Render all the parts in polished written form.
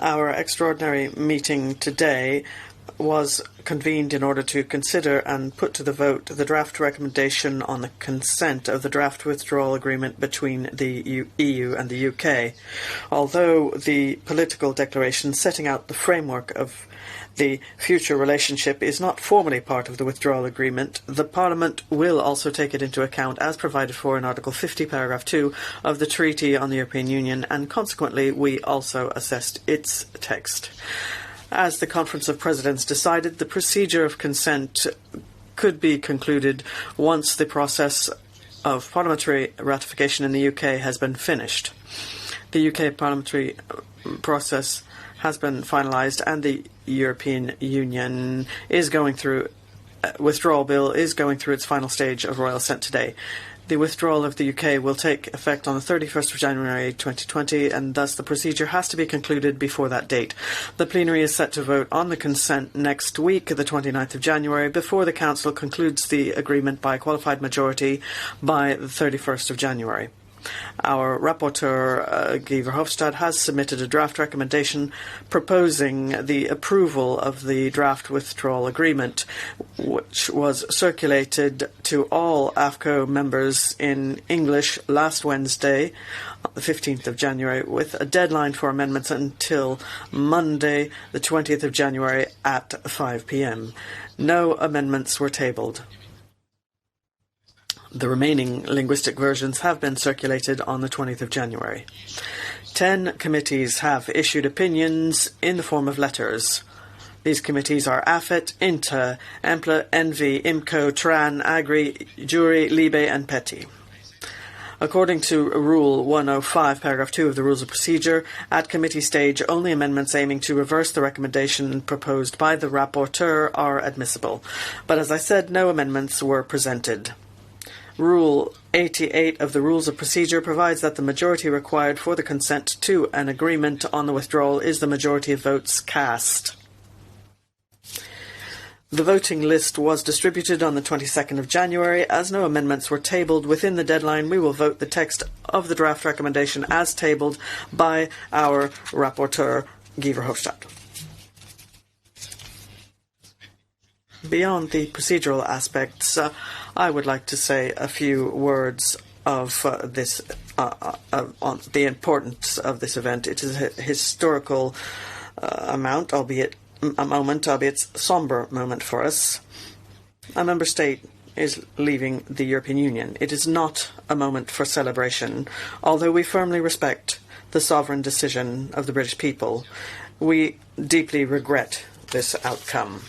Our extraordinary meeting today was convened in order to consider and put to the vote the draft recommendation on the consent of the draft withdrawal agreement between the EU and the UK. Although the political declaration setting out the framework of the future relationship is not formally part of the withdrawal agreement, the Parliament will also take it into account as provided for in Article 50, Paragraph 2 of the Treaty on the European Union, and consequently we also assessed its text. As the Conference of Presidents decided, the procedure of consent could be concluded once the process of parliamentary ratification in the UK has been finished. The UK parliamentary process has been finalised and the European Union is going through, withdrawal bill is going through its final stage of royal assent today. The withdrawal of the UK will take effect on the 31st of January 2020 and thus the procedure has to be concluded before that date. The plenary is set to vote on the consent next week, the 29th of January, before the Council concludes the agreement by qualified majority by the 31st of January. Our rapporteur, Guy Verhofstadt, has submitted a draft recommendation proposing the approval of the draft withdrawal agreement, which was circulated to all AFCO members in English last Wednesday, the 15th of January, with a deadline for amendments until Monday, the 20th of January at 5 p.m. No amendments were tabled. The remaining linguistic versions have been circulated on the 20th of January. 10 committees have issued opinions in the form of letters. These committees are AFET, INTA, EMPLA, ENVI, IMCO, TRAN, AGRI, JURI, LIBE and PETI. According to Rule 105, Paragraph 2 of the Rules of Procedure, at committee stage, only amendments aiming to reverse the recommendation proposed by the rapporteur are admissible. But as I said, no amendments were presented. Rule 88 of the Rules of Procedure provides that the majority required for the consent to an agreement on the withdrawal is the majority of votes cast. The voting list was distributed on the 22nd of January. As no amendments were tabled within the deadline, we will vote the text of the draft recommendation as tabled by our rapporteur, Guy Verhofstadt. Beyond the procedural aspects, I would like to say a few words of on the importance of this event. It is a historical moment, albeit somber moment for us. A member state is leaving the European Union. It is not a moment for celebration. Although we firmly respect the sovereign decision of the British people, we deeply regret this outcome.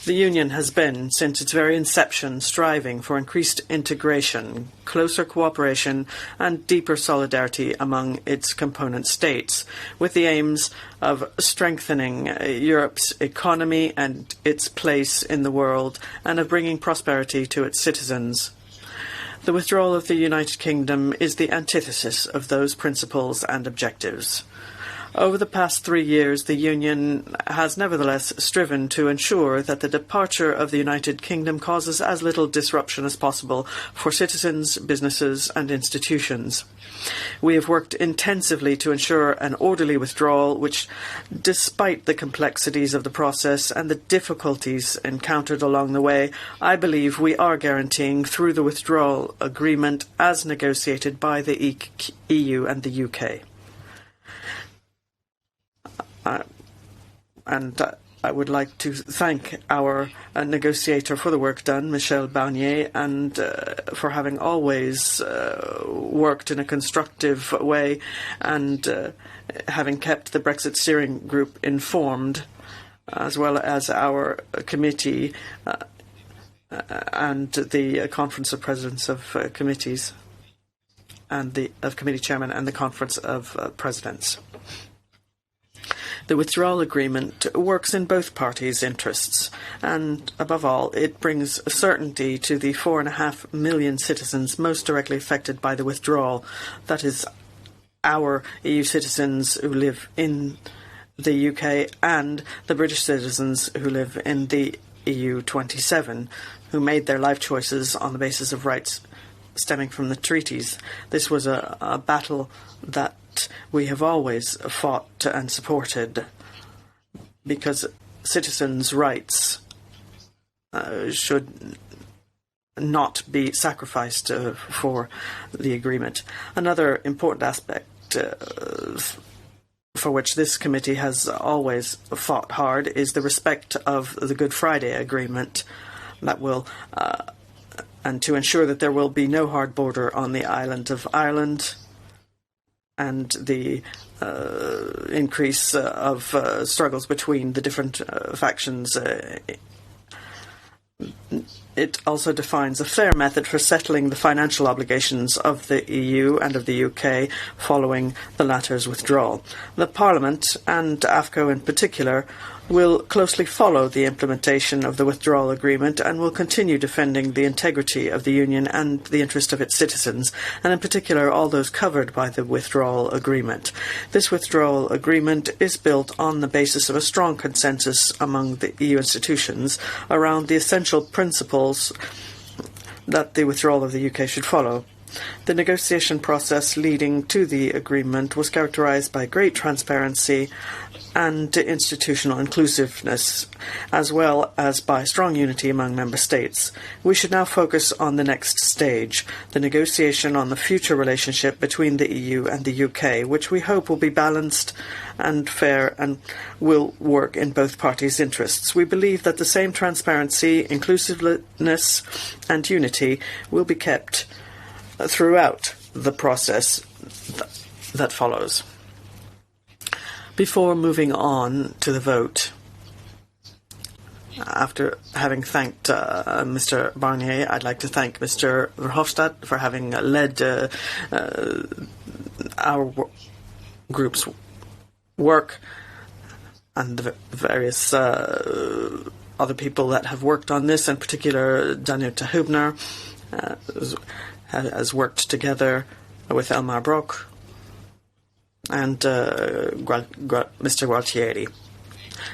The Union has been, since its very inception, striving for increased integration, closer cooperation and deeper solidarity among its component states, with the aims of strengthening Europe's economy and its place in the world, and of bringing prosperity to its citizens. The withdrawal of the United Kingdom is the antithesis of those principles and objectives. Over the past 3 years, the Union has nevertheless striven to ensure that the departure of the United Kingdom causes as little disruption as possible for citizens, businesses and institutions. We have worked intensively to ensure an orderly withdrawal, which, despite the complexities of the process and the difficulties encountered along the way, I believe we are guaranteeing through the withdrawal agreement as negotiated by the EU and the UK. I would like to thank our negotiator for the work done, Michel Barnier, and for having always worked in a constructive way and having kept the Brexit steering group informed, as well as our committee and the Conference of Presidents of Committees and of Committee Chairmen and the Conference of Presidents. The withdrawal agreement works in both parties' interests, and above all, it brings certainty to the 4.5 million citizens most directly affected by the withdrawal. That is, our EU citizens who live in the UK and the British citizens who live in the EU 27, who made their life choices on the basis of rights stemming from the treaties. This was a battle that that we have always fought and supported, because citizens' rights should not be sacrificed for the agreement. Another important aspect for which this committee has always fought hard is the respect of the Good Friday Agreement, that will and to ensure that there will be no hard border on the island of Ireland, and the increase of struggles between the different factions. It also defines a fair method for settling the financial obligations of the EU and of the UK following the latter's withdrawal. The Parliament, and AFCO in particular, will closely follow the implementation of the withdrawal agreement and will continue defending the integrity of the Union and the interest of its citizens, and in particular all those covered by the withdrawal agreement. This withdrawal agreement is built on the basis of a strong consensus among the EU institutions around the essential principles that the withdrawal of the UK should follow. The negotiation process leading to the agreement was characterised by great transparency and institutional inclusiveness, as well as by strong unity among member states. We should now focus on the next stage, the negotiation on the future relationship between the EU and the UK, which we hope will be balanced and fair and will work in both parties' interests. We believe that the same transparency, inclusiveness and unity will be kept throughout the process that follows. Before moving on to the vote, after having thanked Mr. Barnier, I'd like to thank Mr. Verhofstadt for having led our group's work, and the various other people that have worked on this, in particular Danuta Hübner has worked together with Elmar Brok and Mr. Gualtieri.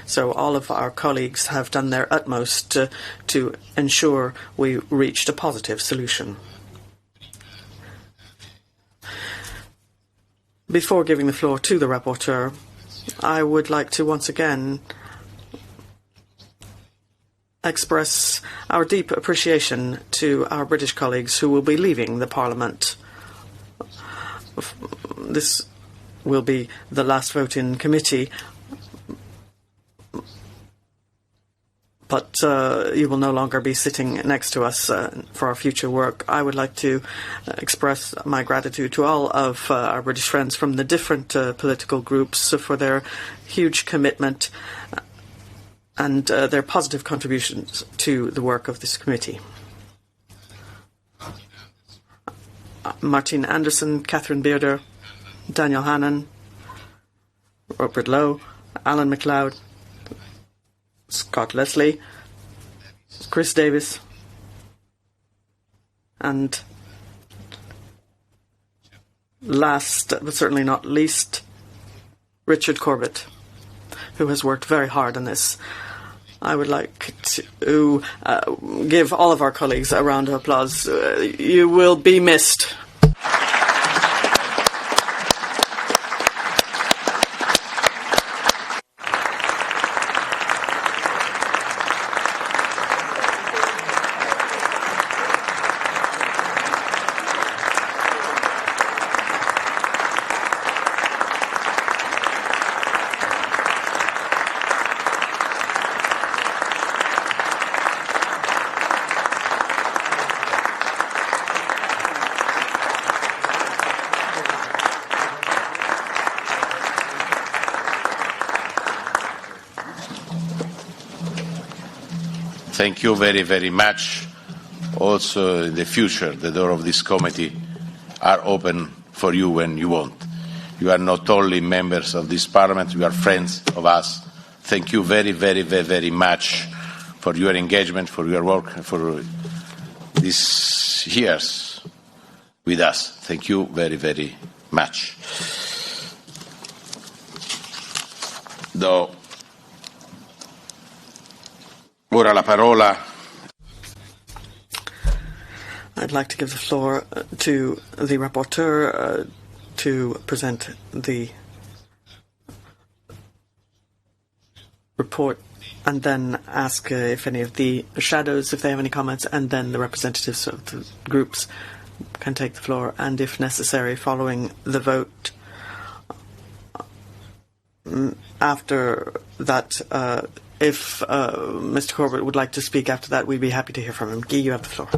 So all of our colleagues have done their utmost to ensure we reached a positive solution. Before giving the floor to the rapporteur, I would like to once again express our deep appreciation to our British colleagues who will be leaving the Parliament. This will be the last vote in committee, but you will no longer be sitting next to us for our future work. I would like to express my gratitude to all of our British friends from the different political groups for their huge commitment and their positive contributions to the work of this committee. Martin Anderson, Catherine Bearder, Daniel Hannan, Rupert Lowe, Alan MacLeod, Scott Leslie, Chris Davis, and last but certainly not least, Richard Corbett, who has worked very hard on this. I would like to give all of our colleagues a round of applause. You will be missed. Thank you very, very much. Also, in the future, the door of this committee are open for you when you want. You are not only members of this Parliament, you are friends of us. Thank you very, very, very, very much for your engagement, for your work, for these years with us. Thank you very, very much. Do ora la parola. I'd like to give the floor to the rapporteur to present the report and then ask if any of the shadows, if they have any comments, and then the representatives of the groups can take the floor, and if necessary, following the vote, after that, if Mr. Corbett would like to speak after that, we'd be happy to hear from him. Guy, you have the floor.